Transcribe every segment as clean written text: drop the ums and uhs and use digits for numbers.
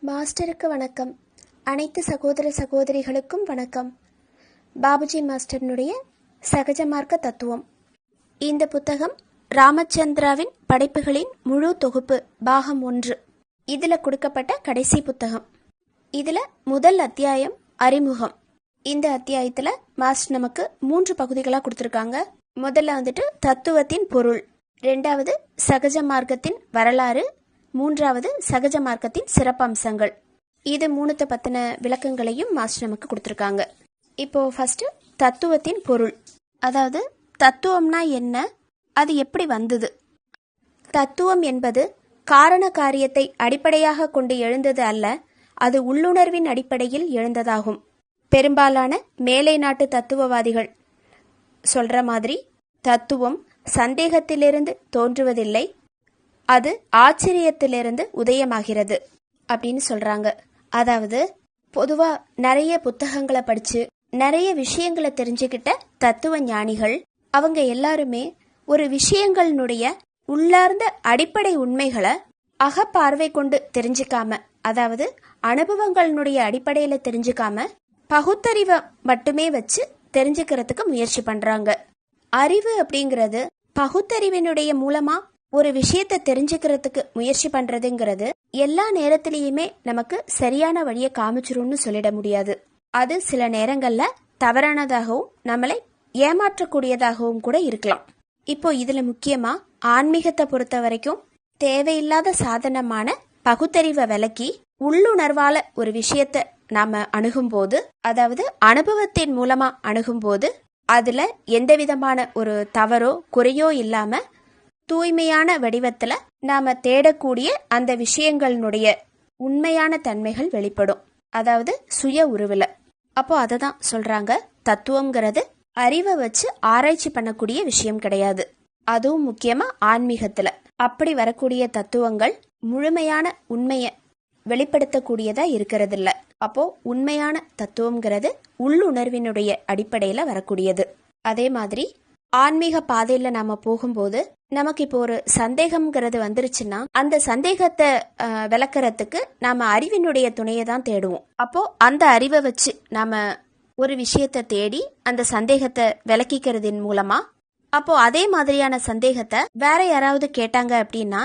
மாஸ்டருக்கு வணக்கம். அனைத்து சகோதர சகோதரிகளுக்கும் வணக்கம். பாபுஜி மாஸ்டர்னுடைய சகஜ மார்க்க தத்துவம். இந்த புத்தகம் ராமச்சந்திராவின் படைப்புகளின் முழு தொகுப்பு பாகம் 1. இதில் கொடுக்கப்பட்ட கடைசி புத்தகம். இதில் முதல் அத்தியாயம் அறிமுகம். இந்த அத்தியாயத்தில் மாஸ்டர் நமக்கு 3 பகுதிகளாக கொடுத்துருக்காங்க. முதல்ல தத்துவத்தின் பொருள், 2வது சகஜ மார்க்கத்தின் வரலாறு, 3வது சகஜ மார்க்கத்தின் சிறப்பம்சங்கள். இது 3 பத்தின விளக்கங்களையும் மாஸ்டர் நமக்கு கொடுத்துருக்காங்க. இப்போ ஃபர்ஸ்ட் தத்துவத்தின் பொருள், அதாவது தத்துவம்னா என்ன, அது எப்படி வந்தது. தத்துவம் என்பது காரண காரியத்தை அடிப்படையாக கொண்டு எழுந்தது அல்ல, அது உள்ளுணர்வின் அடிப்படையில் எழுந்ததாகும். பெரும்பாலான மேலை நாட்டு தத்துவவாதிகள் சொல்ற மாதிரி தத்துவம் சந்தேகத்திலிருந்து தோன்றுவதில்லை, அது ஆச்சரியத்திலிருந்து உதயமாகிறது அப்படின்னு சொல்றாங்க. அதாவது பொதுவா நிறைய புத்தகங்களை படிச்சு நிறைய விஷயங்களை தெரிஞ்சுக்கிட்ட தத்துவ ஞானிகள் அவங்க எல்லாருமே ஒரு விஷயங்களுடைய உள்ளார்ந்த அடிப்படை உண்மைகளை அகப்பார்வை கொண்டு தெரிஞ்சுக்காம, அதாவது அனுபவங்களுடைய அடிப்படையில தெரிஞ்சுக்காம பகுத்தறிவை மட்டுமே வச்சு தெரிஞ்சுக்கிறதுக்கு முயற்சி பண்றாங்க. அறிவு அப்படிங்கிறது பகுத்தறிவினுடைய மூலமா ஒரு விஷயத்தை தெரிஞ்சுக்கிறதுக்கு முயற்சி பண்றதுங்கிறது எல்லா நேரத்திலயுமே நமக்கு சரியான வழியை காமிச்சிரும்னு சொல்லிட முடியாது. அது சில நேரங்கள்ல தவறானதாகவும் நம்மளை ஏமாற்றக்கூடியதாகவும் கூட இருக்கலாம். இப்போ இதுல முக்கியமா ஆன்மீகத்தை பொறுத்த வரைக்கும் தேவையில்லாத சாதனமான பகுத்தறிவை விலக்கி உள்ளுணர்வால ஒரு விஷயத்தை நாம அணுகும் போது, அதாவது அனுபவத்தின் மூலமா அணுகும் போது, அதுல எந்த விதமான ஒரு தவறோ குறையோ இல்லாம தூய்மையான வடிவத்துல நாம தேடக்கூடிய அந்த விஷயங்களுடைய உண்மையான தன்மைகள் வெளிப்படும், அதாவது சுய உருவில. அப்போ அதை தான் சொல்றாங்க, தத்துவம்ங்கிறது அறிவை வச்சு ஆராய்ச்சி பண்ணக்கூடிய விஷயம் கிடையாது. அதுவும் முக்கியமா ஆன்மீகத்துல அப்படி வரக்கூடிய தத்துவங்கள் முழுமையான உண்மையை வெளிப்படுத்தக்கூடியதா இருக்கிறது இல்ல. அப்போ உண்மையான தத்துவம்ங்கிறது உள்ளுணர்வினுடைய அடிப்படையில வரக்கூடியது. அதே மாதிரி ஆன்மீக பாதையில நாம போகும்போது நமக்கு இப்போ ஒரு சந்தேகம்ங்கிறது வந்துருச்சுன்னா அந்த சந்தேகத்தை விளக்கறதுக்கு நாம அறிவினுடைய துணையை தான் தேடுவோம். அப்போ அந்த அறிவை வச்சு நாம ஒரு விஷயத்தை தேடி அந்த சந்தேகத்தை விளக்கிக்கிறதின் மூலமா, அப்போ அதே மாதிரியான சந்தேகத்தை வேற யாராவது கேட்டாங்க அப்படின்னா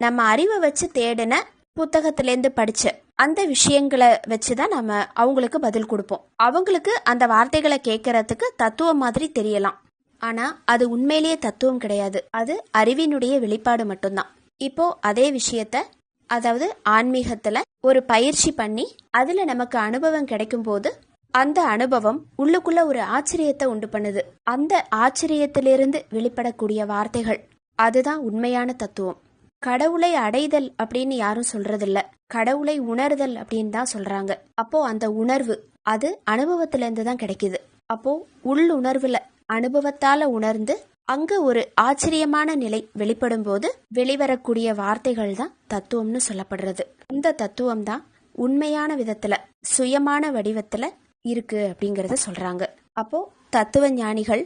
நம்ம அறிவை வச்சு தேடின புத்தகத்திலேருந்து படிச்ச அந்த விஷயங்களை வச்சுதான் நம்ம அவங்களுக்கு பதில் கொடுப்போம். அவங்களுக்கு அந்த வார்த்தைகளை கேட்கறதுக்கு தத்துவம் மாதிரி தெரியலாம், ஆனா அது உண்மையிலேயே தத்துவம் கிடையாது, அது அறிவினுடைய வெளிப்பாடு மட்டும்தான். இப்போ அதே விஷயத்த, அதாவது ஆன்மீகத்துல ஒரு பயிற்சி பண்ணி அதுல நமக்கு அனுபவம் கிடைக்கும் போது அந்த அனுபவம் உள்ளுக்குள்ள ஒரு ஆச்சரியத்தை உண்டு பண்ணுது. அந்த ஆச்சரியத்திலிருந்து வெளிப்படக்கூடிய வார்த்தைகள் அதுதான் உண்மையான தத்துவம். கடவுளை அடைதல் அப்படின்னு யாரும் சொல்றதில்ல, கடவுளை உணர்தல் அப்படின்னு தான் சொல்றாங்க. அப்போ அந்த உணர்வு அது அனுபவத்துல இருந்து தான் கிடைக்குது. அப்போ உள்ளுணர்வுல அனுபவத்தால உணர்ந்து அங்க ஒரு ஆச்சரியமான நிலை வெளிப்படும் போது வெளிவரக்கூடிய வார்த்தைகள் தான் தத்துவம்னு சொல்லப்படுறது. இந்த தத்துவம் தான் உண்மையான விதத்துல சுயமான வடிவத்துல இருக்கு அப்படிங்கறத சொல்றாங்க. அப்போ தத்துவ ஞானிகள்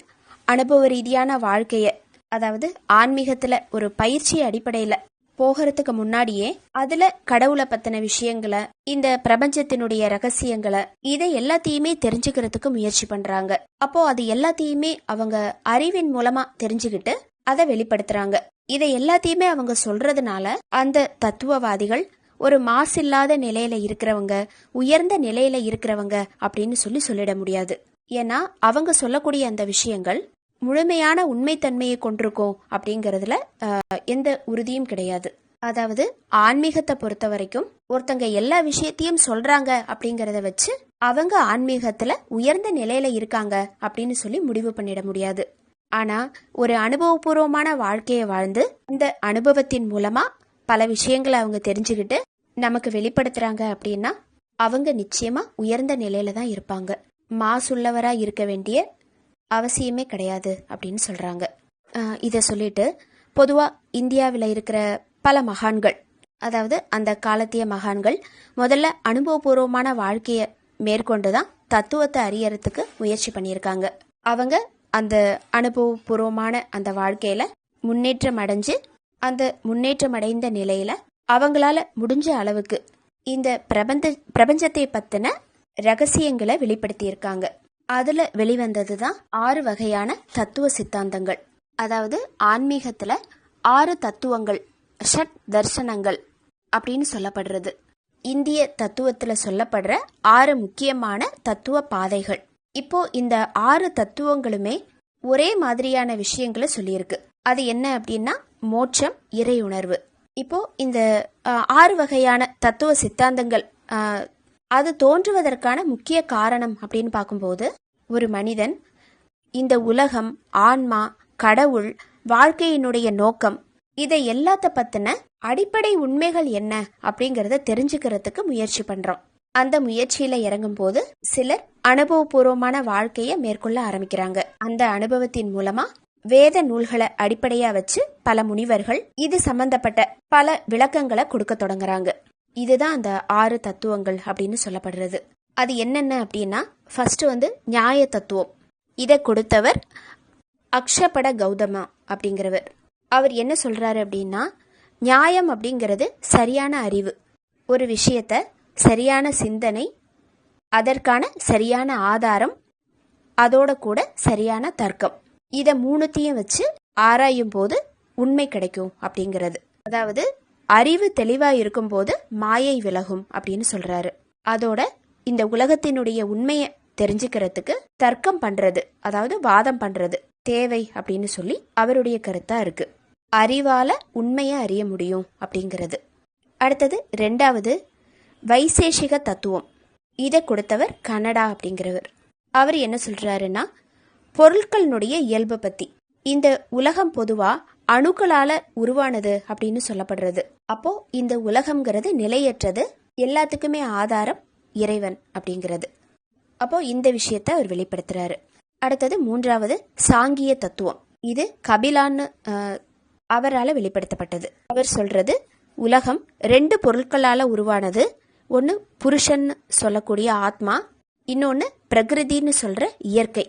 அனுபவ ரீதியான வாழ்க்கைய, அதாவது ஆன்மீகத்துல ஒரு பயிற்சி அடிப்படையில போகிறதுக்கு முன்னாடியே அதுல கடவுளை பத்தின விஷயங்களை, இந்த பிரபஞ்சத்தினுடைய ரகசியங்களை, இதை எல்லாத்தையுமே தெரிஞ்சுக்கிறதுக்கு முயற்சி பண்றாங்க. அப்போ அது எல்லாத்தையுமே அவங்க அறிவின் மூலமா தெரிஞ்சுக்கிட்டு அதை வெளிப்படுத்துறாங்க. இதை எல்லாத்தையுமே அவங்க சொல்றதுனால அந்த தத்துவவாதிகள் ஒரு மாசில்லாத நிலையில இருக்கிறவங்க, உயர்ந்த நிலையில இருக்கிறவங்க அப்படின்னு சொல்லிட முடியாது. ஏன்னா அவங்க சொல்லக்கூடிய அந்த விஷயங்கள் முழுமையான உண்மைத்தன்மையை கொண்டிருக்கும் அப்படிங்கறதுல எந்த உறுதியும் கிடையாது. அதாவது ஆன்மீகத்தை பொறுத்த வரைக்கும் ஒருத்தங்க எல்லா விஷயத்தையும் சொல்றாங்க அப்படிங்கறத வச்சு அவங்க ஆன்மீகத்துல உயர்ந்த நிலையில இருக்காங்க அப்படின்னு சொல்லி முடிவு பண்ணிட முடியாது. ஆனா ஒரு அனுபவபூர்வமான வாழ்க்கையை வாழ்ந்து இந்த அனுபவத்தின் மூலமா பல விஷயங்களை அவங்க தெரிஞ்சுக்கிட்டு நமக்கு வெளிப்படுத்துறாங்க அப்படின்னா அவங்க நிச்சயமா உயர்ந்த நிலையில தான் இருப்பாங்க. மாசுள்ளவரா இருக்க வேண்டிய அவசியமே கிடையாது அப்படின்னு சொல்றாங்க. இதை சொல்லிட்டு பொதுவா இந்தியாவில் இருக்கிற பல மகான்கள், அதாவது அந்த காலத்திய மகான்கள் முதல்ல அனுபவபூர்வமான வாழ்க்கைய மேற்கொண்டுதான் தத்துவத்தை அறியறதுக்கு முயற்சி பண்ணியிருக்காங்க. அவங்க அந்த அனுபவபூர்வமான அந்த வாழ்க்கையில முன்னேற்றம் அடைஞ்சு அந்த முன்னேற்றம் அடைந்த நிலையில அவங்களால முடிஞ்ச அளவுக்கு இந்த பிரபஞ்சத்தை பத்தின ரகசியங்களை வெளிப்படுத்தியிருக்காங்க. அதுல வெளிவந்தது தான் 6 வகையான தத்துவ சித்தாந்தங்கள். அதாவது ஆன்மீகத்துல 6 தத்துவங்கள், ஷட் தர்சனங்கள் அப்படின்னு சொல்லப்படுறது. இந்திய தத்துவத்துல சொல்லப்படுற 6 முக்கியமான தத்துவ பாதைகள். இப்போ இந்த 6 தத்துவங்களுமே ஒரே மாதிரியான விஷயங்களை சொல்லியிருக்கு. அது என்ன அப்படின்னா மோட்சம், இறை உணர்வு. இப்போ இந்த 6 வகையான தத்துவ சித்தாந்தங்கள் அது தோன்றுவதற்கான முக்கிய காரணம் அப்படின்னு பார்க்கும்போது, ஒரு மனிதன் இந்த உலகம், ஆன்மா, கடவுள், வாழ்க்கையினுடைய நோக்கம், இதை எல்லாத்த பத்தின அடிப்படை உண்மைகள் என்ன அப்படிங்கறத தெரிஞ்சுக்கிறதுக்கு முயற்சி பண்றோம். அந்த முயற்சியில இறங்கும் போது சிலர் அனுபவபூர்வமான வாழ்க்கைய மேற்கொள்ள ஆரம்பிக்கிறாங்க. அந்த அனுபவத்தின் மூலமா வேத நூல்களை அடிப்படையா வச்சு பல முனிவர்கள் இது சம்பந்தப்பட்ட பல விளக்கங்களை கொடுக்க தொடங்குறாங்க. இதுதான் அந்த 6 தத்துவங்கள் அப்படின்னு சொல்லப்படுறது. அது என்னென்ன அப்படின்னா, ஃபர்ஸ்ட் நியாய தத்துவம். இதை கொடுத்தவர் அக்ஷபட கௌதமா அப்படிங்கிறவர். அவர் என்ன சொல்றாரு அப்படின்னா, நியாயம் அப்படிங்கிறது சரியான அறிவு, ஒரு விஷயத்த சரியான சிந்தனை, அதற்கான சரியான ஆதாரம், அதோட கூட சரியான தர்க்கம். இத 3த்தையும் வச்சு ஆராயும் போது உண்மை கிடைக்கும் அப்படிங்கிறது. அதாவது அறிவு தெளிவா இருக்கும் போது மாயை விலகும் அப்படின்னு சொல்றாரு. அதோட இந்த உலகத்தினுடைய உண்மையை தெரிஞ்சுக்கிறதுக்கு தர்க்கம் பண்றது, அதாவது வாதம் பண்றது தேவை அப்படின்னு சொல்லி அவருடைய கருத்தா இருக்கு. அறிவால உண்மையை அறிய முடியும் அப்படிங்கிறது. அடுத்தது 2வது வைசேஷிக தத்துவம். இதை கொடுத்தவர் கனடா அப்படிங்கிறவர். அவர் என்ன சொல்றாருன்னா, பொருட்களினுடைய இயல்பை பத்தி. இந்த உலகம் பொதுவா அணுக்களால உருவானது அப்படின்னு சொல்லப்படுறது. அப்போ இந்த உலகம்ங்கிறது நிலையற்றது, எல்லாத்துக்குமே ஆதாரம் இறைவன் அப்படிங்கிறது. அப்போ இந்த விஷயத்தை அவர் வெளிப்படுத்துறாரு. அடுத்தது 3வது சாங்கிய தத்துவம். இது கபிலான்னு அவரால் வெளிப்படுத்தப்பட்டது. அவர் சொல்றது, உலகம் 2 பொருட்களால உருவானது. ஒன்னு புருஷன் சொல்லக்கூடிய ஆத்மா, இன்னொன்னு பிரகிருதின்னு சொல்ற இயற்கை.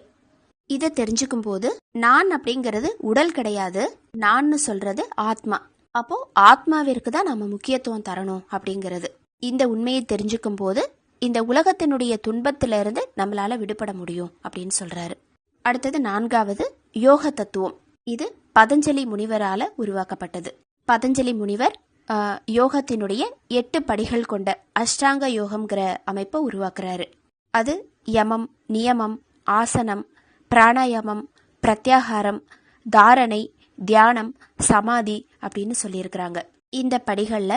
இதை தெரிஞ்சுக்கும் போது நான் அப்படிங்கிறது உடல் கிடையாது, நான் சொல்றது ஆத்மா. அப்போ ஆத்மாவிற்கு தான் நம்ம முக்கியத்துவம் தரணும் அப்படிங்கிறது. இந்த உண்மையை தெரிஞ்சுக்கும் போது இந்த உலகத்தினுடைய துன்பத்திலிருந்து நம்மளால விடுபட முடியும் அப்படின்னு சொல்றாரு. அடுத்தது 4வது யோக தத்துவம். இது பதஞ்சலி முனிவரால உருவாக்கப்பட்டது. பதஞ்சலி முனிவர் யோகத்தினுடைய 8 படிகள் கொண்ட அஷ்டாங்க யோகம்ங்கிற அமைப்பை உருவாக்குறாரு. அது யமம், நியமம், ஆசனம், பிராணாயாமம், பிரத்யாகாரம், தாரணை, தியானம், சமாதி அப்படின்னு சொல்லியிருக்கிறாங்க. இந்த படிகள்ல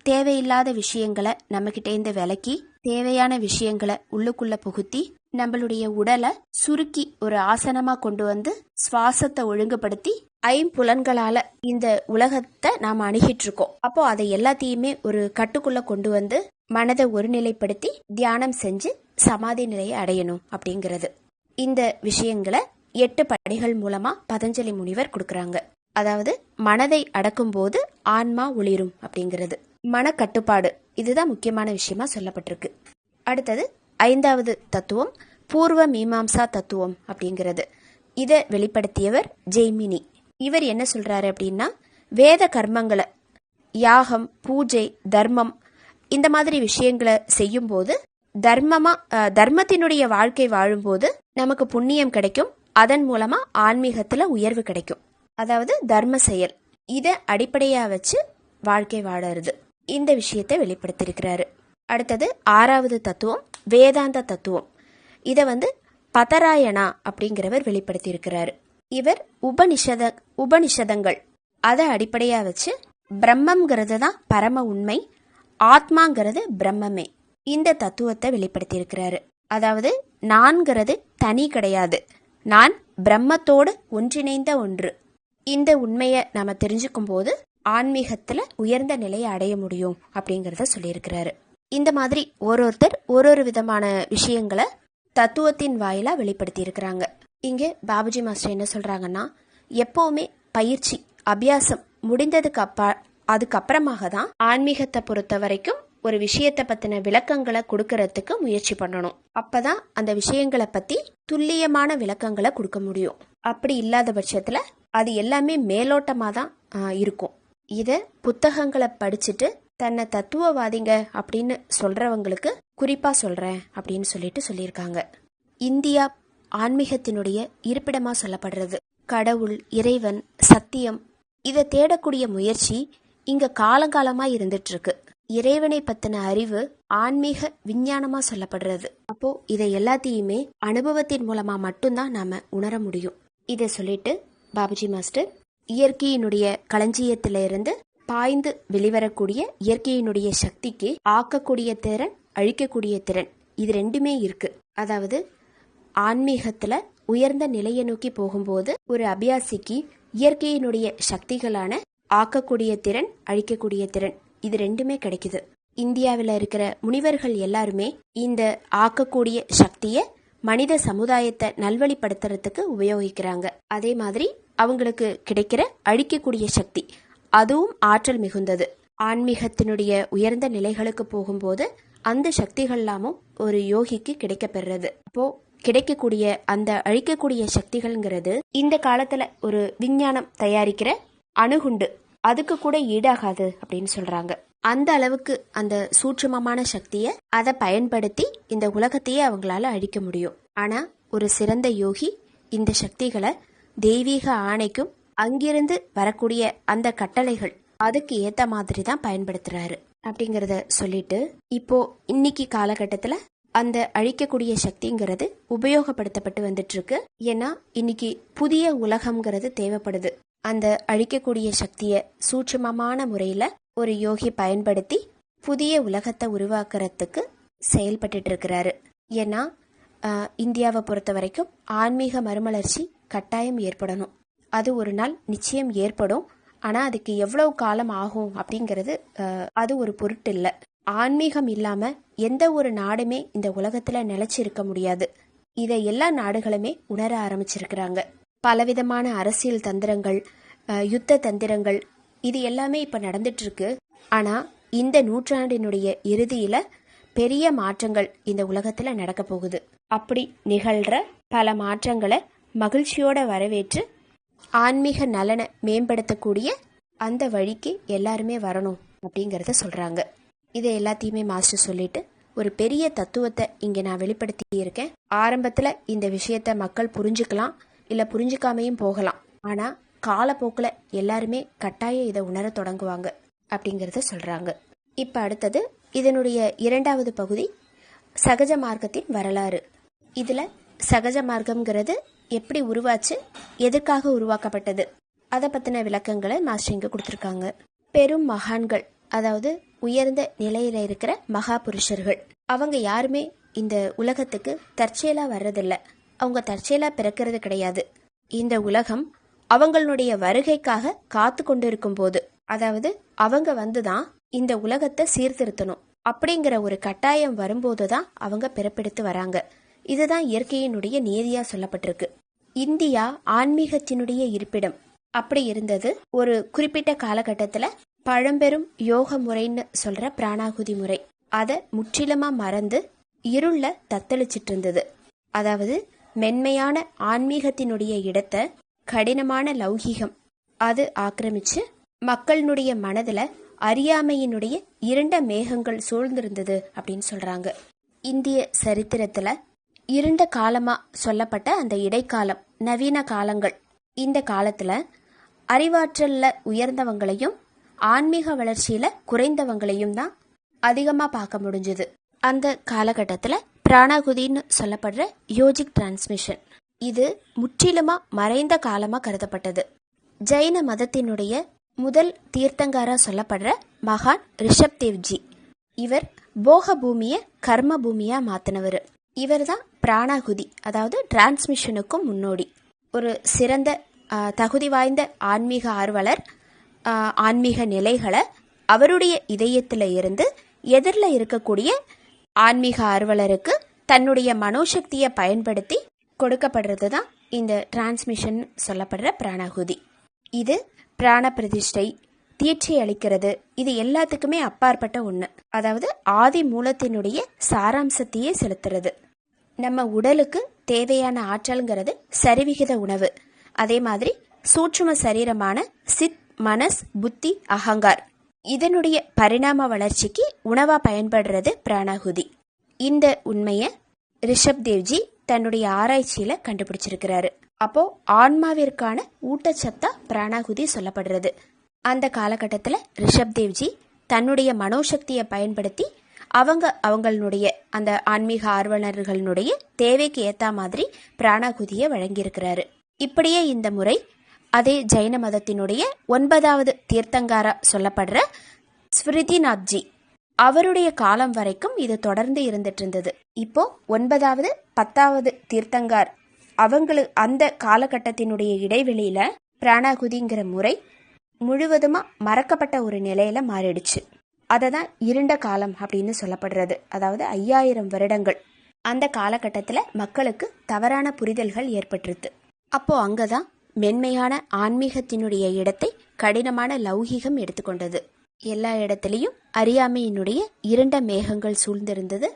தேவையில்லாத விஷயங்களை நம்ம கிட்டேந்து விலக்கி தேவையான விஷயங்களை உள்ளுக்குள்ள புகுத்தி நம்மளுடைய உடலை சுருக்கி ஒரு ஆசனமா கொண்டு வந்து சுவாசத்தை ஒழுங்குபடுத்தி 5 புலன்களால இந்த உலகத்தை நாம அணுகிட்டு இருக்கோம். அப்போ அதை எல்லாத்தையுமே ஒரு கட்டுக்குள்ள கொண்டு வந்து மனதை ஒருநிலைப்படுத்தி தியானம் செஞ்சு சமாதி நிலையை அடையணும் அப்படிங்கிறது. இந்த விஷயங்களை 8 படிகள் மூலமா பதஞ்சலி முனிவர் கொடுக்கறாங்க. அதாவது மனதை அடக்கும் போது ஆன்மா ஒளிரும் அப்படிங்கிறது. மனக்கட்டுப்பாடு இதுதான் முக்கியமான விஷயமா சொல்லப்பட்டிருக்கு. அடுத்தது 5வது தத்துவம் பூர்வ மீமாம்சா தத்துவம் அப்படிங்கிறது. இதை வெளிப்படுத்தியவர் ஜெய்மினி. இவர் என்ன சொல்றாரு அப்படின்னா, வேத கர்மங்களை, யாகம், பூஜை, தர்மம் இந்த மாதிரி விஷயங்களை செய்யும் போது தர்மத்தினுடைய வாழ்க்கை வாழும்போது நமக்கு புண்ணியம் கிடைக்கும். அதன் மூலமா ஆன்மீகத்துல உயர்வு கிடைக்கும். அதாவது தர்ம செயல், இதை அடிப்படையா வச்சு வாழ்க்கை வாழறது. இந்த விஷயத்தை வெளிப்படுத்தியிருக்கிறாரு. அடுத்தது 6வது தத்துவம் வேதாந்த தத்துவம். இதை பதராயணா அப்படிங்கிறவர் வெளிப்படுத்தியிருக்கிறாரு. இவர் உபனிஷதங்கள் அதை அடிப்படையா வச்சு பிரம்மங்கிறது தான் பரம உண்மை, ஆத்மாங்கிறது பிரம்மமே, இந்த தத்துவத்தை வெளிப்படுத்தியிருக்கிறாரு. அதாவது நான்கிறது தனி கிடையாது, நான் பிரம்மத்தோடு ஒன்றிணைந்த ஒன்று. இந்த உண்மையை நாம தெரிஞ்சுக்கும் போது ஆன்மீகத்துல உயர்ந்த நிலையை அடைய முடியும் அப்படிங்கறத சொல்லியிருக்கிறாரு. இந்த மாதிரி ஒருத்தர் ஒரு விதமான விஷயங்களை தத்துவத்தின் வாயிலா வெளிப்படுத்தி இருக்கிறாங்க. இங்கே பாபுஜி மாஸ்டர் என்ன சொல்றாங்கன்னா, எப்பவுமே பயிற்சி அபியாசம் முடிந்ததுக்கு அதுக்கப்புறமாக தான் ஆன்மீகத்தை பொறுத்த வரைக்கும் ஒரு விஷயத்தை பத்தின விளக்கங்களை கொடுக்கறதுக்கு முயற்சி பண்ணணும். அப்பதான் அந்த விஷயங்களை பத்தி துல்லியமான விளக்கங்களை கொடுக்க முடியும். அப்படி இல்லாத பட்சத்துல அது எல்லாமே மேலோட்டமா தான் இருக்கும். இத புத்தகங்களை படிச்சுட்டு தன்னை தத்துவவாதிங்க அப்படின்னு சொல்றவங்களுக்கு குறிப்பா சொல்றேன் அப்படின்னு சொல்லியிருக்காங்க. இந்தியா ஆன்மீகத்தினுடைய இருப்பிடமா சொல்லப்படுறது. கடவுள், இறைவன், சத்தியம் இதை தேடக்கூடிய முயற்சி இங்க காலங்காலமா இருந்துட்டு இருக்கு. இறைவனை பத்தின அறிவு ஆன்மீக விஞ்ஞானமா சொல்லப்படுறது. அப்போ இதை எல்லாத்தையுமே அனுபவத்தின் மூலமா மட்டும்தான் நாம உணர முடியும். இதை சொல்லிட்டு பாபுஜி மாஸ்டர் இயற்கையினுடைய களஞ்சியத்தில இருந்து பாய்ந்து வெளிவரக்கூடிய இயற்கையினுடைய சக்திக்கு ஆக்கக்கூடிய திறன், அழிக்கக்கூடிய திறன், இது ரெண்டுமே இருக்கு. அதாவது ஆன்மீகத்துல உயர்ந்த நிலையை நோக்கி போகும்போது ஒரு அபியாசிக்கு இயற்கையினுடைய சக்திகளான ஆக்கக்கூடிய திறன், அழிக்கக்கூடிய திறன், இது ரெண்டுமே கிடைக்குது. இந்தியாவில் இருக்கிற முனிவர்கள் எல்லாருமே இந்த ஆக்கக்கூடிய சக்தியை மனித சமுதாயத்தை நல்வழிப்படுத்துறதுக்கு உபயோகிக்கிறாங்க. அதே மாதிரி அவங்களுக்கு கிடைக்கிற அழிக்கக்கூடிய சக்தி அதுவும் ஆற்றல் மிகுந்தது. ஆன்மீகத்தினுடைய உயர்ந்த நிலைகளுக்கு போகும்போது அந்த சக்திகள் எல்லாமும் ஒரு யோகிக்கு கிடைக்கப்பெறது. அப்போ கிடைக்கக்கூடிய அந்த அழிக்கக்கூடிய சக்திகள்ங்கிறது இந்த காலத்துல ஒரு விஞ்ஞானம் தயாரிக்கிற அணுகுண்டு அதுக்கு கூட ஈடாகாது அப்படின்னு சொல்றாங்க. அந்த அளவுக்கு அந்த சூட்சுமமான சக்தியை அதை பயன்படுத்தி இந்த உலகத்தையே அவங்களால அழிக்க முடியும். ஆனா ஒரு சிறந்த யோகி இந்த சக்திகளை தெய்வீக ஆணைக்கும் அங்கிருந்து வரக்கூடிய அந்த கட்டளைகள் அதுக்கு ஏத்த மாதிரி தான் பயன்படுத்துறாரு அப்படிங்கறத சொல்லிட்டு, இப்போ இன்னைக்கு காலகட்டத்துல அந்த அழிக்கக்கூடிய சக்திங்கிறது உபயோகப்படுத்தப்பட்டு வந்துட்டு இருக்கு. ஏன்னா இன்னைக்கு புதிய உலகம்ங்கிறது தேவைப்படுது. அந்த அழிக்கக்கூடிய சக்தியை சூட்சுமமான முறையில ஒரு யோகி பயன்படுத்தி புதிய உலகத்தை உருவாக்குறதுக்கு செயல்பட்டு இருக்கிறாரு. ஏன்னா இந்தியாவை பொறுத்த வரைக்கும் ஆன்மீக மறுமலர்ச்சி கட்டாயம் ஏற்படணும். அது ஒரு நாள் நிச்சயம் ஏற்படும். ஆனா அதுக்கு எவ்வளவு காலம் ஆகும் அப்படிங்கிறது அது ஒரு பொருட்டு இல்லை. ஆன்மீகம் இல்லாம எந்த ஒரு நாடுமே இந்த உலகத்துல நிலைச்சிருக்க முடியாது. இதை எல்லா நாடுகளுமே உணர ஆரம்பிச்சிருக்கிறாங்க. பலவிதமான அரசியல் தந்திரங்கள், யுத்த தந்திரங்கள், இது எல்லாமே இப்ப நடந்துட்டு இருக்கு. ஆனா இந்த நூற்றாண்டினுடைய இறுதியில பெரிய மாற்றங்கள் இந்த உலகத்துல நடக்க போகுது. அப்படி நிகழ்ற பல மாற்றங்களை மகிழ்ச்சியோட வரவேற்று ஆன்மீக நலனை மேம்படுத்தக்கூடிய அந்த வழிக்கு எல்லாருமே வரணும் அப்படிங்கறத சொல்றாங்க. இதை எல்லாத்தையுமே மாஸ்டர் சொல்லிட்டு ஒரு பெரிய தத்துவத்தை இங்க நான் வெளிப்படுத்தி இருக்கேன். ஆரம்பத்துல இந்த விஷயத்த மக்கள் புரிஞ்சுக்கலாம், இல்ல புரிஞ்சுக்காமையும் போகலாம். ஆனா காலப்போக்குல எல்லாருமே கட்டாயம் இதை உணர தொடங்குவாங்க அப்படிங்கறத சொல்றாங்க. இப்ப அடுத்தது இதனுடைய இரண்டாவது பகுதி, சகஜ மார்க்கத்தின் வரலாறு. இதுல சகஜ மார்க்கம்ங்கிறது எப்படி உருவாச்சு, எதற்காக உருவாக்கப்பட்டது, அதை பத்தின விளக்கங்களை மாஸ்டர் இங்க கொடுத்திருக்காங்க. பெரும் மகான்கள், அதாவது உயர்ந்த நிலையில இருக்கிற மகா புருஷர்கள், அவங்க யாருமே இந்த உலகத்துக்கு தற்செயலா வர்றதில்ல. அவங்க தற்செயலா பிறக்கிறது கிடையாது. இந்த உலகம் அவங்களுடைய வருகைக்காக காத்து கொண்டு இருக்கும் போது, அதாவது அவங்க வந்துதான் இந்த உலகத்தை சீர்திருத்தணும் அப்படிங்கிற ஒரு கட்டாயம் வரும்போதுதான் அவங்க பிறப்பெடுத்து வராங்க. இதுதான் இயற்கையினுடைய நியதியா சொல்லப்பட்டிருக்கு. இந்தியா ஆன்மீகத்தினுடைய இருப்பிடம் அப்படி இருந்தது. ஒரு குறிப்பிட்ட காலகட்டத்துல பழம்பெரும் யோக முறைன்னு சொல்ற பிராணாகுதி முறை அதை முற்றிலுமா மறந்து இருள தத்தளிச்சிட்டு இருந்தது. அதாவது மென்மையான ஆன்மீகத்தினுடைய இடத்தை கடினமான லௌகீகம் அது ஆக்கிரமிச்சு மக்களினுடைய மனதுல அறியாமையினுடைய இருண்ட மேகங்கள் சூழ்ந்திருந்தது அப்படின்னு சொல்றாங்க. இந்திய சரித்திரத்துல இருண்ட காலமா சொல்லப்பட்ட அந்த இடைக்காலம் நவீன காலங்கள். இந்த காலத்துல அறிவாற்றல்ல உயர்ந்தவங்களையும் ஆன்மீக வளர்ச்சியில குறைந்தவங்களையும் தான் அதிகமா பார்க்க முடிஞ்சது. அந்த காலகட்டத்துல பிராணாகுதின்னு சொல்லப்படுற யோஜிக் டிரான்ஸ்மிஷன் இது முற்றிலுமா மறைந்த காலமா கருதப்பட்டது. ஜைன மதத்தினுடைய முதல் தீர்த்தங்காரா சொல்லப்படுற மகான் ரிஷப் தேவ்ஜி, இவர் போக பூமிய கர்ம பூமியா மாத்தினவர். இவர் தான் பிராணாகுதி, அதாவது டிரான்ஸ்மிஷனுக்கும் முன்னோடி. ஒரு சிறந்த தகுதி வாய்ந்த ஆன்மீக ஆர்வலர். ஆன்மீக நிலைகளை அவருடைய இதயத்துல இருந்து எதிரில் இருக்கக்கூடிய ஆன்மீக ஆர்வலருக்கு தன்னுடைய மனோசக்தியை பயன்படுத்தி கொடுக்கப்படுறது தான் இந்த டிரான்ஸ்மிஷன் சொல்லப்படுற பிராணாகுதி. இது பிராண பிரதிஷ்டை, தீட்சை அளிக்கிறது, இது எல்லாத்துக்குமே அப்பாற்பட்ட ஒண்ணு. அதாவது ஆதி மூலத்தினுடைய சாராம்சத்தையே செலுத்துறது. நம்ம உடலுக்கு தேவையான ஆற்றல்ங்கிறது சரிவிகித உணவு. அதே மாதிரி சூட்சும சரீரமான சித், மனஸ், புத்தி, அகங்கார் இதனுடைய பரிணாம வளர்ச்சிக்கு உணவா பயன்படுறது பிராணாகுதி. இந்த உண்மையை ரிஷப் தேவ்ஜி தன்னுடைய ஆராய்ச்சியில கண்டுபிடிச்சிருக்கிறாரு. அப்போ ஆன்மாவிற்கான ஊட்டச்சத்தா பிராணாகுதி சொல்லப்படுறது. அந்த காலகட்டத்தில் ரிஷப் தேவ்ஜி தன்னுடைய மனோசக்தியை பயன்படுத்தி அவங்களுடைய அந்த ஆன்மீக ஆர்வலர்களுடைய தேவைக்கு ஏற்ற மாதிரி பிராணாகுதியை வழங்கியிருக்கிறாரு. இப்படியே இந்த முறை அதே ஜைன மதத்தினுடைய 9வது தீர்த்தங்காரா சொல்லப்படுற ஸ்மிருதிநாத்ஜி அவருடைய காலம் வரைக்கும் இது தொடர்ந்து இருந்துட்டு இருந்தது. இப்போ 9வது 10வது தீர்த்தங்கார் அந்த காலகட்டத்தினுடைய இடைவெளியில பிராணாகுதிங்கிற முறை முழுவதுமா மறக்கப்பட்ட ஒரு நிலையில மாறிடுச்சு. அதை தான் இருண்ட காலம் அப்படின்னு சொல்லப்படுறது. அதாவது 5000 வருடங்கள் அந்த காலகட்டத்தில் மக்களுக்கு தவறான புரிதல்கள் ஏற்பட்டுருது. அப்போ அங்கதான் மென்மையான ஆன்மீகத்தினுடைய இடத்தை கடினமான லௌகீகம் எடுத்துக்கொண்டது. எல்லா இடத்துலையும் அறியாமையினுடைய இருண்ட மேகங்கள் சூழ்ந்திருந்தது.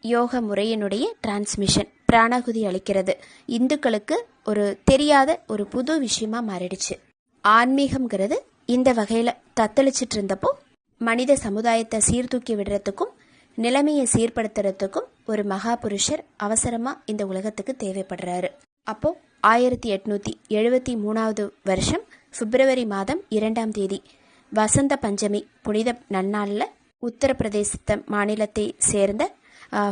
யோக முறையினுடைய டிரான்ஸ்மிஷன் பிராணாகுதி அளிக்கிறது இந்துக்களுக்கு ஒரு தெரியாத ஒரு புது விஷயமா மாறிடுச்சு. ஆன்மீகம்ங்கிறது இந்த வகையில தத்தளிச்சிட்டு இருந்தப்போ மனித சமுதாயத்தை சீர்தூக்கி விடுறதுக்கும் நிலைமையை சீர்படுத்துறதுக்கும் ஒரு மகா புருஷர் அவசரமா இந்த உலகத்துக்கு தேவைப்படுறாரு. அப்போ 1873வது வருஷம் பிப்ரவரி மாதம் 2ஆம் தேதி வசந்த பஞ்சமி புனித நன்னாளில் உத்தரப்பிரதேச மாநிலத்தை சேர்ந்த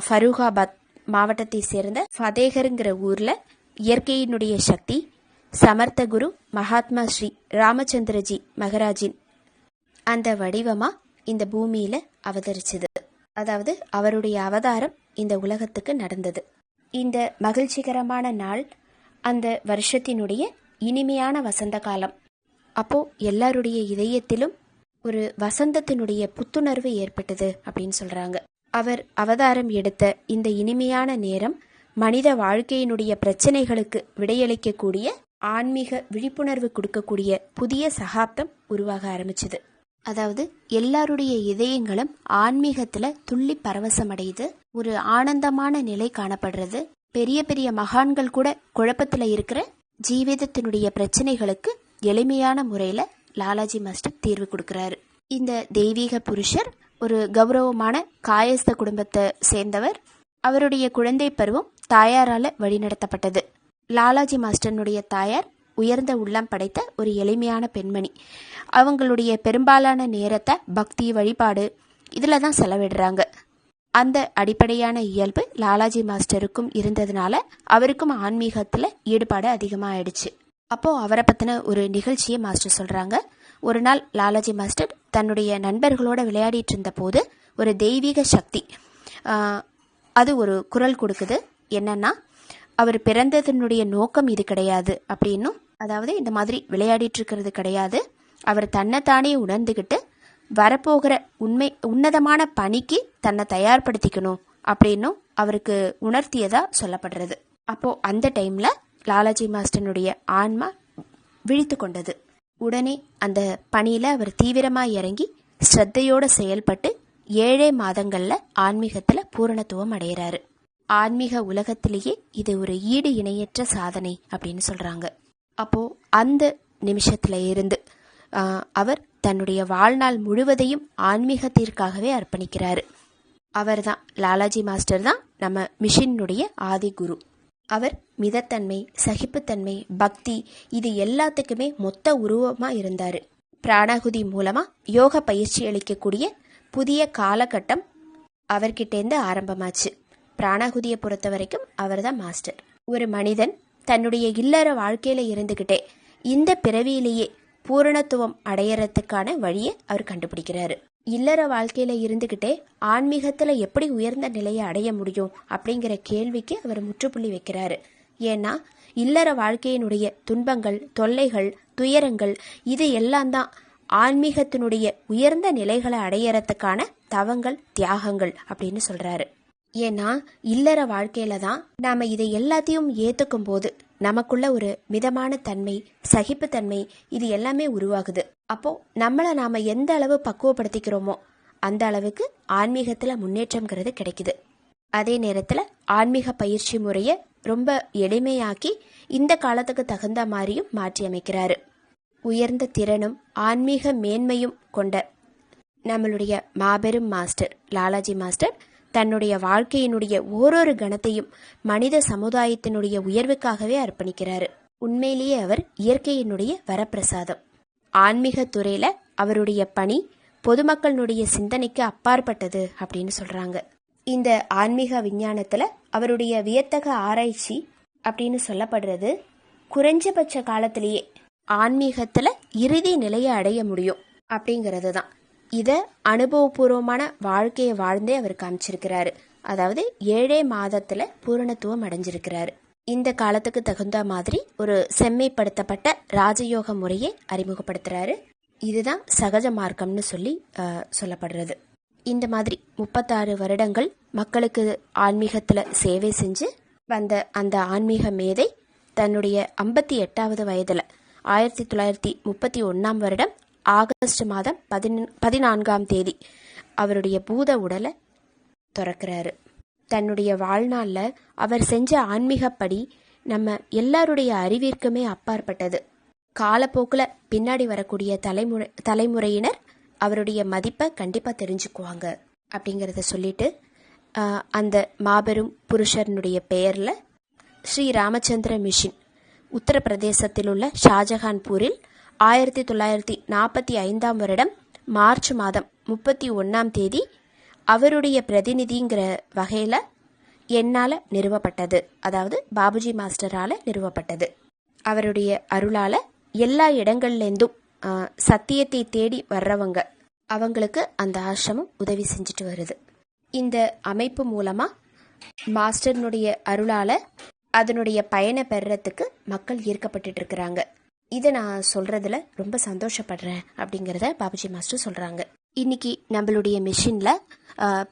ஃபரூகாபாத் மாவட்டத்தை சேர்ந்த ஃபதேகருங்கிற ஊர்ல இயற்கையினுடைய சக்தி சமர்த்த குரு மகாத்மா ஸ்ரீ ராமச்சந்திரஜி மகராஜின் அந்த வடிவமா இந்த பூமியில அவதரிச்சது. அதாவது அவருடைய அவதாரம் இந்த உலகத்துக்கு நடந்தது. இந்த மகிழ்ச்சிகரமான நாள் அந்த வருஷத்தினுடைய இனிமையான வசந்த காலம். அப்போ எல்லாருடைய இதயத்திலும் ஒரு வசந்தத்தினுடைய புத்துணர்வு ஏற்பட்டது அப்படின்னு சொல்றாங்க. அவர் அவதாரம் எடுத்த இந்த இனிமையான நேரம் மனித வாழ்க்கையினுடைய பிரச்சனைகளுக்கு விடையளிக்கக்கூடிய ஆன்மீக விழிப்புணர்வு கொடுக்கக்கூடிய புதிய சகாப்தம் உருவாக ஆரம்பிச்சது. அதாவது எல்லாருடைய இதயங்களும் ஆன்மீகத்துல துள்ளி பரவசம் அடையுது. ஒரு ஆனந்தமான நிலை காணப்படுறது. பெரிய பெரிய மகான்கள் கூட குழப்பத்துல இருக்கிற ஜீவிதத்தினுடைய பிரச்சனைகளுக்கு எளிமையான முறையில லாலாஜி மாஸ்டர் தீர்வு கொடுக்கிறாரு. இந்த தெய்வீக புருஷர் ஒரு கௌரவமான காயஸ்த குடும்பத்தை சேர்ந்தவர். அவருடைய குழந்தை பருவம் தாயாரால வழிநடத்தப்பட்டது. லாலாஜி மாஸ்டர்னுடைய தாயார் உயர்ந்த உள்ளம் படைத்த ஒரு எளிமையான பெண்மணி. அவங்களுடைய பெரும்பாலான நேரத்தை பக்தி வழிபாடு இதில் தான் செலவிடுறாங்க. அந்த அடிப்படையான இயல்பு லாலாஜி மாஸ்டருக்கும் இருந்ததுனால அவருக்கும் ஆன்மீகத்தில் ஈடுபாடு அதிகமாகிடுச்சு. அப்போது அவரை பற்றின ஒரு நிகழ்ச்சியை மாஸ்டர் சொல்கிறாங்க. ஒரு நாள் லாலாஜி மாஸ்டர் தன்னுடைய நண்பர்களோட விளையாடிட்டு இருந்த போது ஒரு தெய்வீக சக்தி அது ஒரு குரல் கொடுக்குது. என்னன்னா, அவர் பிறந்ததனுடைய நோக்கம் இது கிடையாது அப்படின்னும், அதாவது இந்த மாதிரி விளையாடிட்டு இருக்கிறது கிடையாது, அவர் தன்னைத்தானே உணர்ந்துக்கிட்டு வரப்போகிற உன்னதமான பணிக்கு தன்னை தயார்படுத்திக்கணும் அப்படின்னும் அவருக்கு உணர்த்தியதா சொல்லப்படுறது. அப்போ அந்த டைம்ல லாலாஜி மாஸ்டருடைய ஆன்மா விழித்து கொண்டது. உடனே அந்த பணியில அவர் தீவிரமா இறங்கி ஸ்ரத்தையோட செயல்பட்டு 7 மாதங்கள்ல ஆன்மீகத்துல பூரணத்துவம் அடைகிறாரு. ஆன்மீக உலகத்திலேயே இது ஒரு ஈடு இணையற்ற சாதனை அப்படின்னு சொல்றாங்க. அப்போ அந்த நிமிஷத்துல இருந்து அவர் தன்னுடைய வாழ்நாள் முழுவதையும் ஆன்மீகத்திற்காகவே அர்ப்பணிக்கிறாரு. அவர் தான் லாலாஜி மாஸ்டர் தான் நம்ம மிஷினுடைய ஆதி குரு. அவர் மிதத்தன்மை, சகிப்புத்தன்மை, பக்தி இது எல்லாத்துக்குமே மொத்த உருவமா இருந்தாரு. பிராணாகுதி மூலமா யோக பயிற்சி அளிக்கக்கூடிய புதிய காலகட்டம் அவர்கிட்டேருந்து ஆரம்பமாச்சு. பிராணாகுதியை பொறுத்த வரைக்கும் அவர் தான் மாஸ்டர். ஒரு மனிதன் தன்னுடைய இல்லற வாழ்க்கையில இருந்துகிட்டே இந்த பிறவியிலேயே பூரணத்துவம் அடையறதுக்கான வழியை அவர் கண்டுபிடிக்கிறாரு. இல்லற வாழ்க்கையில இருந்துகிட்டே ஆன்மீகத்துல எப்படி உயர்ந்த நிலையை அடைய முடியும் அப்படிங்கிற கேள்விக்கு அவர் முற்றுப்புள்ளி வைக்கிறாரு. ஏன்னா இல்லற வாழ்க்கையினுடைய துன்பங்கள், தொல்லைகள், துயரங்கள் இது எல்லாம் தான் ஆன்மீகத்தினுடைய உயர்ந்த நிலைகளை அடையறதுக்கான தவங்கள், தியாகங்கள் அப்படின்னு சொல்றாரு. ஏன்னா இல்லற வாழ்க்கையில தான் நாம இதை எல்லாத்தையும் ஏத்துக்கும் போது நமக்குள்ள ஒரு மிதமான தன்மை, சகிப்புத்தன்மை இது எல்லாமே உருவாகுது. அப்போ நம்மளை நாம எந்த அளவு பக்குவப்படுத்திக்கிறோமோ அந்த அளவுக்கு ஆன்மீகத்துல முன்னேற்றம்ங்கிறது கிடைக்குது. அதே நேரத்துல ஆன்மீக பயிற்சி முறையை ரொம்ப எளிமையாக்கி இந்த காலத்துக்கு தகுந்த மாதிரியும் மாற்றி அமைக்கிறாரு. உயர்ந்த திறனும் ஆன்மீக மேன்மையும் கொண்ட நம்மளுடைய மாபெரும் மாஸ்டர் லாலாஜி மாஸ்டர் தன்னுடைய வாழ்க்கையினுடைய ஓரொரு கணத்தையும் மனித சமுதாயத்தினுடைய உயர்வுக்காகவே அர்ப்பணிக்கிறாரு. உண்மையிலேயே அவர் இயற்கையினுடைய வரப்பிரசாதம். ஆன்மீக துறையில அவருடைய பணி பொதுமக்களுடைய சிந்தனைக்கு அப்பாற்பட்டது அப்படின்னு சொல்றாங்க. இந்த ஆன்மீக விஞ்ஞானத்துல அவருடைய வியத்தக ஆராய்ச்சி அப்படின்னு சொல்லப்படுறது குறைஞ்சபட்ச காலத்திலேயே ஆன்மீகத்துல இறுதி நிலையை அடைய முடியும் அப்படிங்கிறது தான். இதை அனுபவபூர்வமான வாழ்க்கையை வாழ்ந்தே அவர் காமிச்சிருக்கிறாரு. அதாவது 7 மாதத்துல பூரணத்துவம் அடைஞ்சிருக்கிறாரு. இந்த காலத்துக்கு தகுந்த மாதிரி ஒரு செம்மைப்படுத்தப்பட்ட ராஜயோக முறையை அறிமுகப்படுத்துறாரு. இதுதான் சகஜ மார்க்கம்னு சொல்லி சொல்லப்படுறது. இந்த மாதிரி 36 வருடங்கள் மக்களுக்கு ஆன்மீகத்துல சேவை செஞ்சு வந்த அந்த ஆன்மீக மேதை தன்னுடைய 58வது வயதுல 1931ஆம் வருடம் ஆகஸ்ட் மாதம் 14ஆம் தேதி அவருடைய பூத உடலை துறக்கிறாரு. தன்னுடைய வாழ்நாளில் அவர் செஞ்ச ஆன்மீகப்படி நம்ம எல்லாருடைய அறிவிற்குமே அப்பாற்பட்டது. காலப்போக்கில் பின்னாடி வரக்கூடிய தலைமுறையினர் அவருடைய மதிப்பை கண்டிப்பாக தெரிஞ்சுக்குவாங்க அப்படிங்கிறத சொல்லிட்டு அந்த மாபெரும் புருஷனுடைய பெயரில் ஸ்ரீ ராமச்சந்திர மிஷன் உத்தரப்பிரதேசத்தில் உள்ள ஷாஜஹான்பூரில் 1945ஆம் வருடம் மார்ச் மாதம் 31ஆம் தேதி அவருடைய பிரதிநிதிங்கிற வகையில் என்னால் நிறுவப்பட்டது. அதாவது பாபுஜி மாஸ்டரால் நிறுவப்பட்டது. அவருடைய அருளால் எல்லா இடங்கள்லேருந்தும் சத்தியத்தை தேடி வர்றவங்க அவங்களுக்கு அந்த ஆசிரமம் உதவி செஞ்சுட்டு வருது. இந்த அமைப்பு மூலமாக மாஸ்டர்னுடைய அருளால் அதனுடைய பயனை பெறறதுக்கு மக்கள் ஈர்க்கப்பட்டு இருக்கிறாங்க. இதை நான் சொல்றதுல ரொம்ப சந்தோஷப்படுறேன் அப்படிங்கிறத பாபுஜி மாஸ்டர் சொல்றாங்க. இன்னைக்கு நம்மளுடைய மிஷினில்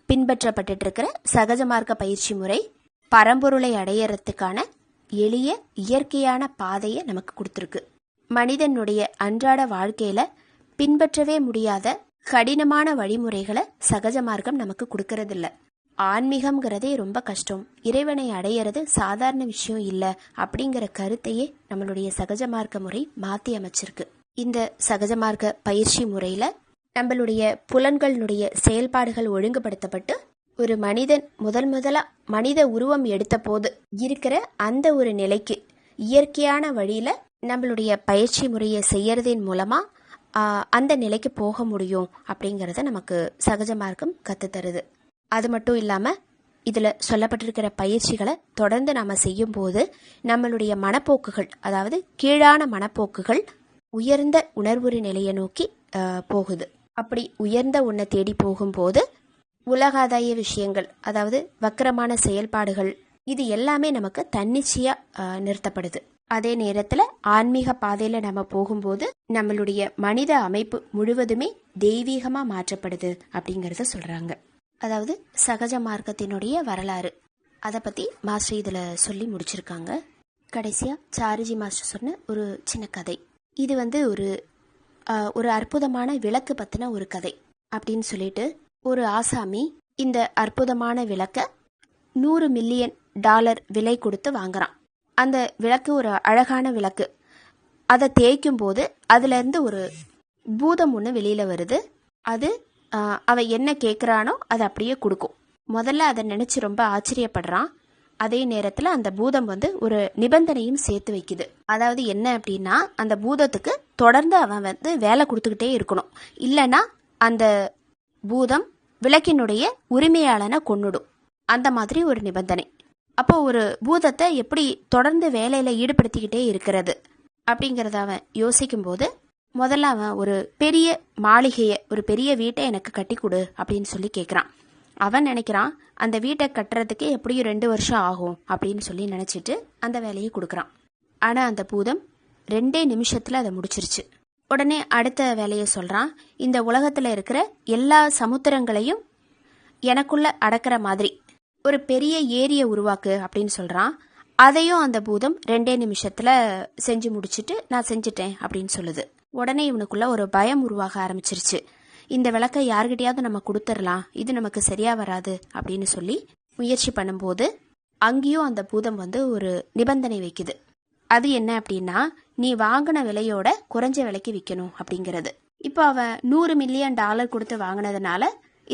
பின்பற்றப்பட்டு இருக்கிற சகஜ மார்க்க பயிற்சி முறை பரம்பொருளை அடையறதுக்கான எளிய இயற்கையான பாதையை நமக்கு கொடுத்துருக்கு. மனிதனுடைய அன்றாட வாழ்க்கையில பின்பற்றவே முடியாத கடினமான வழிமுறைகளை சகஜ மார்க்கம் நமக்கு கொடுக்கறதில்ல. ஆன்மீகம்ங்கிறதே ரொம்ப கஷ்டம், இறைவனை அடையிறது சாதாரண விஷயம் இல்லை அப்படிங்கிற கருத்தையே நம்மளுடைய சகஜ மார்க்க முறை மாற்றி அமைச்சிருக்கு. இந்த சகஜ மார்க்க பயிற்சி முறையில் நம்மளுடைய புலன்களுடைய செயல்பாடுகள் ஒழுங்குபடுத்தப்பட்டு ஒரு மனிதன் முதலா மனித உருவம் எடுத்த போது இருக்கிற அந்த ஒரு நிலைக்கு இயற்கையான வழியில நம்மளுடைய பயிற்சி முறையை செய்யறதின் மூலமா அந்த நிலைக்கு போக முடியும் அப்படிங்கறத நமக்கு சகஜ மார்க்கம் கத்துத்தருது. அது மட்டும் இல்லாம இதுல சொல்லப்பட்டிருக்கிற பயிற்சிகளை தொடர்ந்து நாம செய்யும் போது நம்மளுடைய மனப்போக்குகள், அதாவது கீழான மனப்போக்குகள் உயர்ந்த உணர்வுறு நிலையை நோக்கி போகுது. அப்படி உயர்ந்த உன்னை தேடி போகும்போது உலகாதாய விஷயங்கள், அதாவது வக்கரமான செயல்பாடுகள், இது எல்லாமே நமக்கு தன்னிச்சையா நிறுத்தப்படுது. அதே நேரத்துல ஆன்மீக பாதையில நம்ம போகும்போது நம்மளுடைய மனித அமைப்பு முழுவதுமே தெய்வீகமா மாற்றப்படுது அப்படிங்கறத சொல்றாங்க. அதாவது சகஜ மார்க்கத்தினுடைய வரலாறு அதை பத்தி மாஸ்டர் இதுல சொல்லி முடிச்சிருக்காங்க. கடைசியா சாருஜி மாஸ்டர் சொன்ன ஒரு சின்ன கதை. இது ஒரு அற்புதமான விளக்கு பத்தின ஒரு கதை அப்படின்னு சொல்லிட்டு ஒரு ஆசாமி இந்த அற்புதமான விளக்க $100 மில்லியன் விலை கொடுத்து வாங்குறான். அந்த விளக்கு ஒரு அழகான விளக்கு. அதை தேய்க்கும் போது அதுல இருந்து ஒரு பூதம் ஒன்று வெளியில வருது. அது அவன் என்ன கேட்குறானோ அதை அப்படியே கொடுக்கும். முதல்ல அதை நினைச்சு ரொம்ப ஆச்சரியப்படுறான். அதே நேரத்துல அந்த பூதம் ஒரு நிபந்தனையும் சேர்த்து வைக்குது. அதாவது என்ன அப்படின்னா, அந்த பூதத்துக்கு தொடர்ந்து அவன் வேலை கொடுத்துக்கிட்டே இருக்கணும், இல்லைன்னா அந்த பூதம் விளக்கினுடைய உரிமையாளனை கொன்னுடும். அந்த மாதிரி ஒரு நிபந்தனை. அப்போ ஒரு பூதத்தை எப்படி தொடர்ந்து வேலையில ஈடுபடுத்திக்கிட்டே இருக்கிறது அப்படிங்கறத அவன் யோசிக்கும் போது முதல்ல அவன் ஒரு பெரிய மாளிகையை, ஒரு பெரிய வீட்டை எனக்கு கட்டி கொடு அப்படின்னு சொல்லி கேட்குறான். அவன் நினைக்கிறான் அந்த வீட்டை கட்டுறதுக்கு எப்படியும் 2 வருஷம் ஆகும் அப்படின்னு சொல்லி நினைச்சிட்டு அந்த வேலையை கொடுக்குறான். ஆனா அந்த பூதம் 2 நிமிஷத்துல அதை முடிச்சிருச்சு. உடனே அடுத்த வேலையை சொல்றான், இந்த உலகத்துல இருக்கிற எல்லா சமுத்திரங்களையும் எனக்குள்ள அடக்கிற மாதிரி ஒரு பெரிய ஏரியை உருவாக்கு அப்படின்னு சொல்றான். அதையும் அந்த பூதம் 2 நிமிஷத்துல செஞ்சு முடிச்சுட்டு நான் செஞ்சுட்டேன் அப்படின்னு சொல்லுது. உடனே இவனுக்குள்ள ஒரு பயம் உருவாக ஆரம்பிச்சிருச்சு. இந்த விளக்கை யார்கிட்டயாவது நம்ம கொடுத்துடலாம், இது நமக்கு சரியா வராது அப்படின்னு சொல்லி முயற்சி பண்ணும்போது அங்கேயும் அந்த பூதம் ஒரு நிபந்தனை வைக்குது. அது என்ன அப்படின்னா, நீ வாங்கின விலையோட குறைஞ்ச விலைக்கு விற்கணும் அப்படிங்கிறது. இப்போ அவன் $100 மில்லியன் கொடுத்து வாங்கினதுனால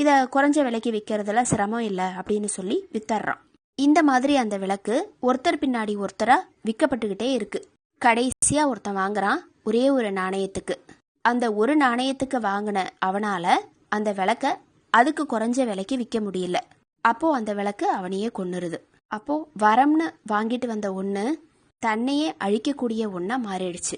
இதை குறைஞ்ச விலைக்கு விற்கிறதுல சிரமம் இல்லை அப்படின்னு சொல்லி வித்தர்றான். இந்த மாதிரி அந்த விளக்கு ஒருத்தர் பின்னாடி ஒருத்தரா விற்கப்பட்டுக்கிட்டே இருக்கு. கடைசியா ஒருத்தன் வாங்குறான் ஒரே ஒரு நாணயத்துக்கு. அந்த ஒரு நாணயத்துக்கு வாங்கின அவனால அந்த விளக்க அதுக்கு குறைஞ்ச விலைக்கு விற்க முடியல. அப்போ அந்த விளக்கு அவனையே கொன்னுருது. அப்போ வரம்னு வாங்கிட்டு வந்த ஒண்ணு தன்னையே அழிக்கக்கூடிய ஒண்ணா மாறிடுச்சு.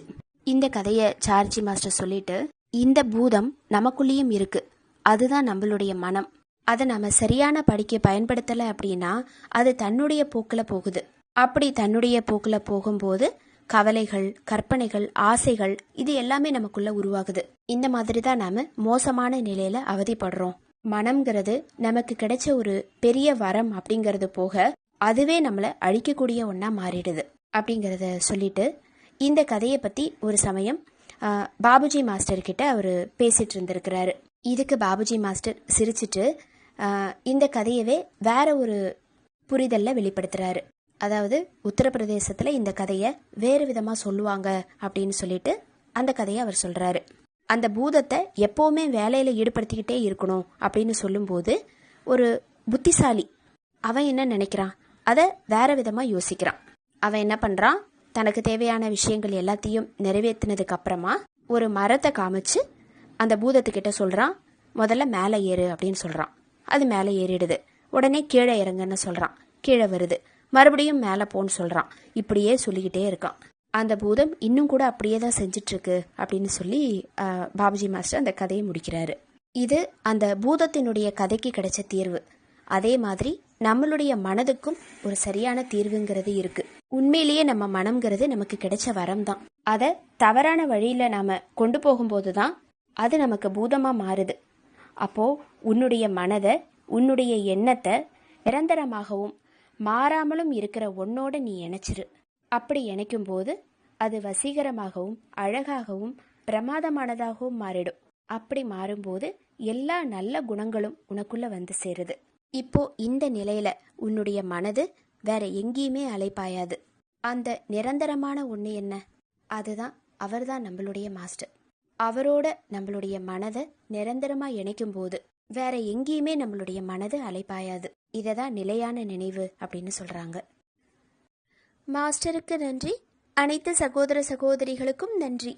இந்த கதையை சார்ஜி மாஸ்டர் சொல்லிட்டு, இந்த பூதம் நமக்குள்ளேயும் இருக்கு, அதுதான் நம்மளுடைய மனம். அதை நம்ம சரியான படிக்க பயன்படுத்தலை அப்படின்னா அது தன்னுடைய போக்கில் போகுது. அப்படி தன்னுடைய போக்கில் போகும்போது கவலைகள், கற்பனைகள், ஆசைகள் இது எல்லாமே நமக்குள்ள உருவாகுது. இந்த மாதிரி தான் நாம மோசமான நிலையில அவதிப்படுறோம். மனம்ங்கிறது நமக்கு கிடைச்ச ஒரு பெரிய வரம் அப்படிங்கிறது போக அதுவே நம்மளை அழிக்கக்கூடிய ஒன்றா மாறிடுது அப்படிங்கிறத சொல்லிட்டு, இந்த கதையை பற்றி ஒரு சமயம் பாபுஜி மாஸ்டர் கிட்ட அவர் பேசிட்டு இருந்திருக்கிறாரு. இதுக்கு பாபுஜி மாஸ்டர் சிரிச்சிட்டு இந்த கதையவே வேற ஒரு புரிதல்ல வெளிப்படுத்துறாரு. அதாவது உத்தரப்பிரதேசத்தில் இந்த கதையை வேறு விதமாக சொல்லுவாங்க அப்படின்னு சொல்லிட்டு அந்த கதையை அவர் சொல்றாரு. அந்த பூதத்தை எப்போவுமே வேலையில் ஈடுபடுத்திக்கிட்டே இருக்கணும் அப்படின்னு சொல்லும்போது ஒரு புத்திசாலி அவன் என்ன நினைக்கிறான், அதை வேற விதமாக யோசிக்கிறான். அவன் என்ன பண்ணுறான், தனக்கு தேவையான விஷயங்கள் எல்லாத்தையும் நிறைவேற்றினதுக்கு அப்புறமா ஒரு மரத்தை காமிச்சு அந்த பூதத்துக்கிட்ட சொல்கிறான், முதல்ல மேலே ஏறு அப்படின்னு சொல்கிறான். அது மேலே ஏறிடுது. உடனே கீழே இறங்குன்னு சொல்கிறான், கீழே வருது. மறுபடியும் மேலே போன்னு சொல்கிறான். இப்படியே சொல்லிக்கிட்டே இருக்கான். அந்த பூதம் இன்னும் கூட அப்படியே தான் செஞ்சிட்ருக்கு அப்படின்னு சொல்லி பாபுஜி மாஸ்டர் அந்த கதையை முடிக்கிறாரு. இது அந்த பூதத்தினுடைய கதைக்கு கிடைச்ச தீர்வு. அதே மாதிரி நம்மளுடைய மனதுக்கும் ஒரு சரியான தீர்வுங்கிறது இருக்கு. உண்மையிலேயே நம்ம மனம்ங்கிறது நமக்கு கிடைச்ச வரம் தான். அதை தவறான வழியில நாம கொண்டு போகும்போது தான் அது நமக்கு பூதமா மாறுது. அப்போ உன்னுடைய மனதை, உன்னுடைய எண்ணத்தை நிரந்தரமாகவும் மாறாமலும் இருக்கிற ஒன்னோட நீ இணைச்சிரு. அப்படி இணைக்கும் போது அது வசீகரமாகவும் அழகாகவும் பிரமாதமானதாகவும் மாறிடும். அப்படி மாறும்போது எல்லா நல்ல குணங்களும் உனக்குள்ள வந்து சேருது. இப்போ இந்த நிலையில உன்னுடைய மனது வேற எங்கேயுமே அலைப்பாயாது. அந்த நிரந்தரமான ஒண்ணு என்ன, அதுதான் அவர்தான் நம்மளுடைய மாஸ்டர். அவரோட நம்மளுடைய மனதை நிரந்தரமா இணைக்கும் போது வேற எங்கேயுமே நம்மளுடைய மனது அலைப்பாயாது. இததான் நிலையான நினைவு அப்படின்னு சொல்றாங்க. மாஸ்டருக்கு நன்றி. அனைத்து சகோதர சகோதரிகளுக்கும் நன்றி.